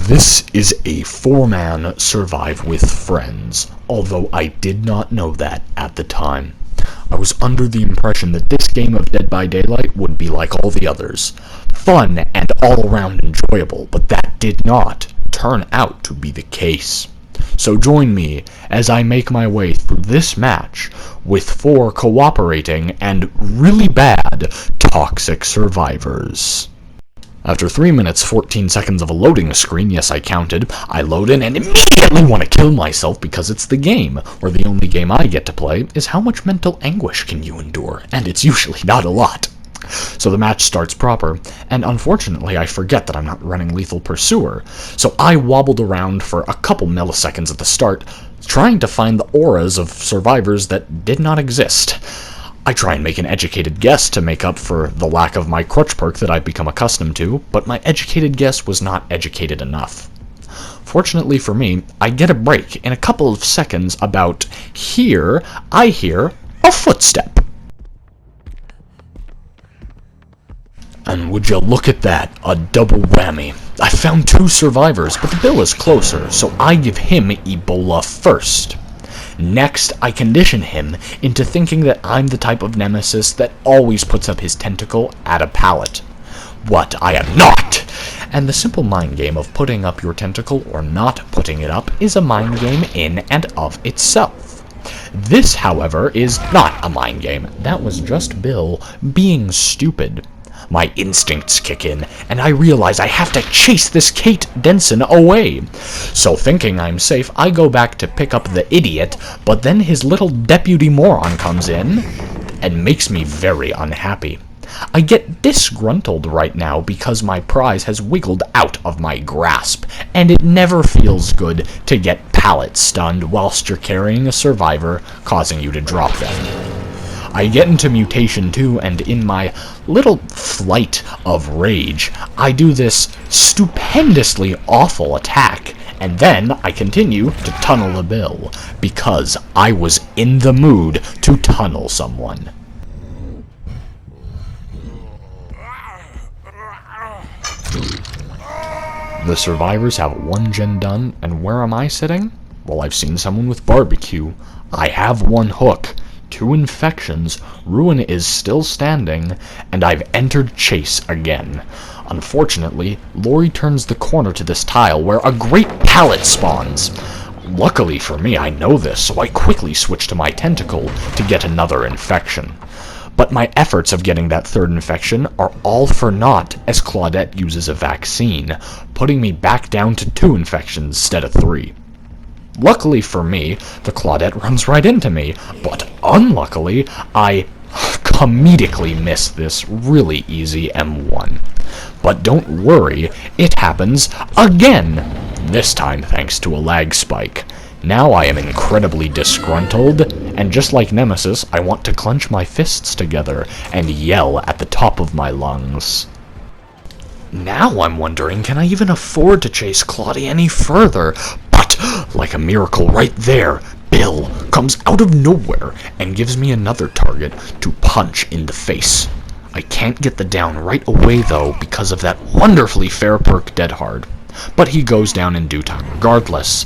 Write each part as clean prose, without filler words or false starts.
This is a 4-man survive with friends, although I did not know that at the time. I was under the impression that this game of Dead by Daylight would be like all the others, fun and all-around enjoyable, but that did not turn out to be the case. So join me as I make my way through this match with 4 cooperating and really bad toxic survivors. After 3 minutes 14 seconds of a loading screen, yes I counted, I load in and immediately want to kill myself because it's the game, where the only game I get to play is how much mental anguish can you endure, and it's usually not a lot. So the match starts proper, and unfortunately I forget that I'm not running Lethal Pursuer, so I wobbled around for a couple milliseconds at the start, trying to find the auras of survivors that did not exist. I try and make an educated guess to make up for the lack of my crutch perk that I've become accustomed to, but my educated guess was not educated enough. Fortunately for me, I get a break in a couple of seconds. About here, I hear a footstep. And would you look at that, a double whammy. I found 2 survivors, but the bill is closer, so I give him Ebola first. Next, I condition him into thinking that I'm the type of Nemesis that always puts up his tentacle at a pallet. What I am not! And the simple mind game of putting up your tentacle or not putting it up is a mind game in and of itself. This, however, is not a mind game. That was just Bill being stupid. My instincts kick in, and I realize I have to chase this Kate Denson away. So thinking I'm safe, I go back to pick up the idiot, but then his little deputy moron comes in and makes me very unhappy. I get disgruntled right now because my prize has wiggled out of my grasp, and it never feels good to get pallet stunned whilst you're carrying a survivor, causing you to drop them. I get into mutation 2, and in my little flight of rage, I do this stupendously awful attack, and then I continue to tunnel a bill, because I was in the mood to tunnel someone. The survivors have 1 gen done, and where am I sitting? Well, I've seen someone with barbecue. I have 1 hook. 2 infections, Ruin is still standing, and I've entered Chase again. Unfortunately, Lori turns the corner to this tile where a great pallet spawns. Luckily for me, I know this, so I quickly switch to my tentacle to get another infection. But my efforts of getting that 3rd infection are all for naught as Claudette uses a vaccine, putting me back down to 2 infections instead of 3. Luckily for me, the Claudette runs right into me, but unluckily, I comedically miss this really easy M1. But don't worry, it happens again, this time thanks to a lag spike. Now I am incredibly disgruntled, and just like Nemesis, I want to clench my fists together and yell at the top of my lungs. Now I'm wondering, can I even afford to chase Claudia any further? But, like a miracle right there, Bill comes out of nowhere and gives me another target to punch in the face. I can't get the down right away though because of that wonderfully fair perk Dead Hard. But he goes down in due time regardless.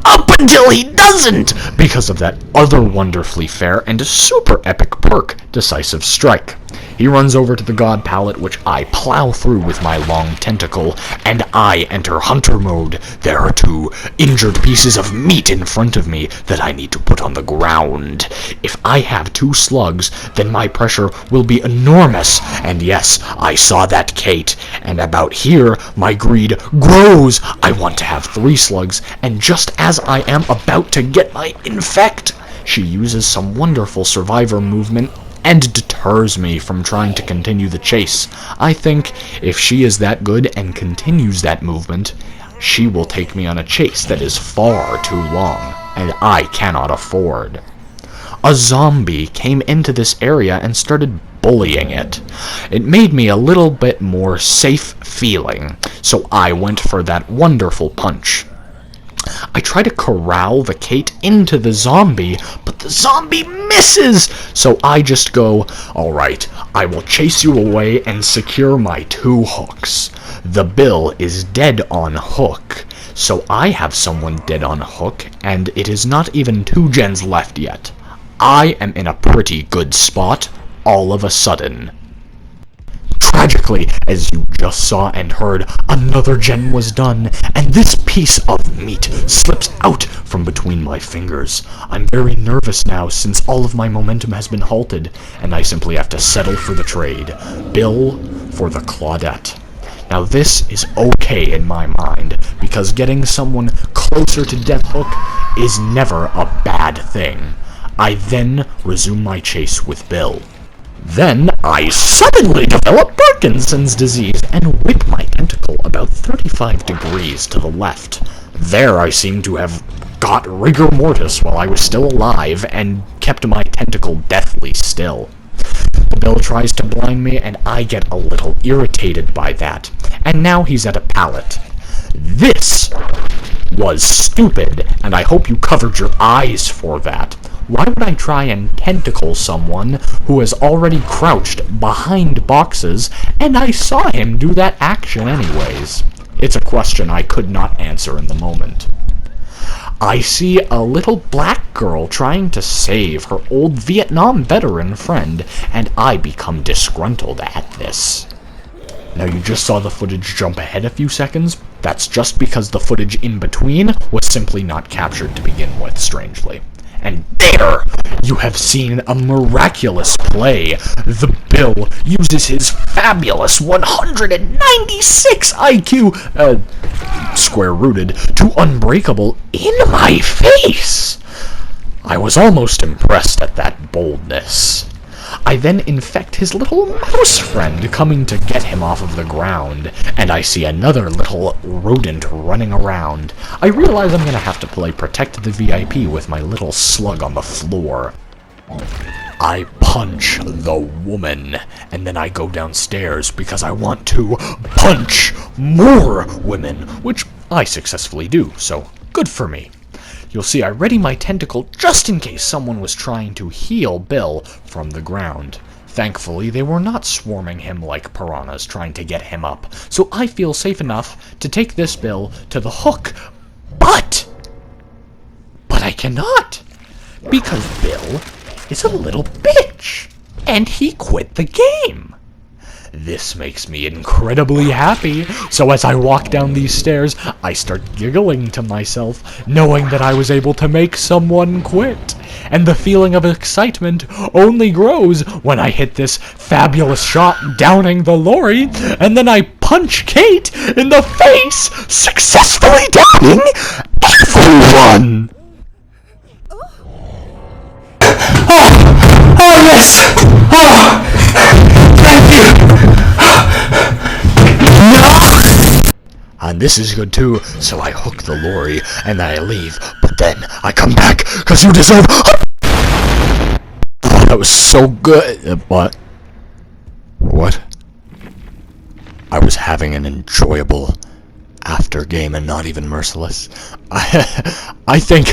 Up until he doesn't! Because of that other wonderfully fair and super epic perk, Decisive Strike. He runs over to the God Pallet, which I plow through with my long tentacle, and I enter hunter mode. There are 2 injured pieces of meat in front of me that I need to put on the ground. If I have 2 slugs, then my pressure will be enormous, and yes, I saw that Kate, and about here, my greed grows. I want to have 3 slugs, and just as I am about to get my infect, she uses some wonderful survivor movement and deters me from trying to continue the chase. I think if she is that good and continues that movement, she will take me on a chase that is far too long, and I cannot afford. A zombie came into this area and started bullying it. It made me a little bit more safe feeling, so I went for that wonderful punch. I try to corral the Kate into the zombie, but the zombie misses! So I just go, alright, I will chase you away and secure my 2 hooks. The Bill is dead on hook, so I have someone dead on hook, and it is not even 2 gens left yet. I am in a pretty good spot, all of a sudden. Tragically, as you just saw and heard, another gen was done, and this piece of meat slips out from between my fingers. I'm very nervous now since all of my momentum has been halted, and I simply have to settle for the trade. Bill for the Claudette. Now this is okay in my mind, because getting someone closer to Death Hook is never a bad thing. I then resume my chase with Bill. Then I suddenly develop Parkinson's disease and whip my tentacle about 35 degrees to the left. There I seem to have got rigor mortis while I was still alive and kept my tentacle deathly still. The Bill tries to blind me and I get a little irritated by that, and now he's at a pallet. This was stupid, and I hope you covered your eyes for that. Why would I try and tentacle someone who is already crouched behind boxes, and I saw him do that action anyways? It's a question I could not answer in the moment. I see a little black girl trying to save her old Vietnam veteran friend, and I become disgruntled at this. Now you just saw the footage jump ahead a few seconds. That's just because the footage in between was simply not captured to begin with, strangely. And there, you have seen a miraculous play. The Bill uses his fabulous 196 IQ, square-rooted, to Unbreakable in my face. I was almost impressed at that boldness. I then infect his little mouse friend coming to get him off of the ground, and I see another little rodent running around. I realize I'm gonna have to play Protect the VIP with my little slug on the floor. I punch the woman, and then I go downstairs because I want to punch more women, which I successfully do, so good for me. You'll see I ready my tentacle just in case someone was trying to heal Bill from the ground. Thankfully, they were not swarming him like piranhas trying to get him up, so I feel safe enough to take this Bill to the hook. But I cannot, because Bill is a little bitch, and he quit the game. This makes me incredibly happy, so as I walk down these stairs, I start giggling to myself, knowing that I was able to make someone quit. And the feeling of excitement only grows when I hit this fabulous shot downing the lorry, and then I punch Kate in the face, successfully downing everyone! Oh yes! Oh! Thank you! No! And this is good too, so I hook the lorry and then I leave, but then I come back because you deserve. Oh, that was so good. What? I was having an enjoyable after game and not even merciless. I think.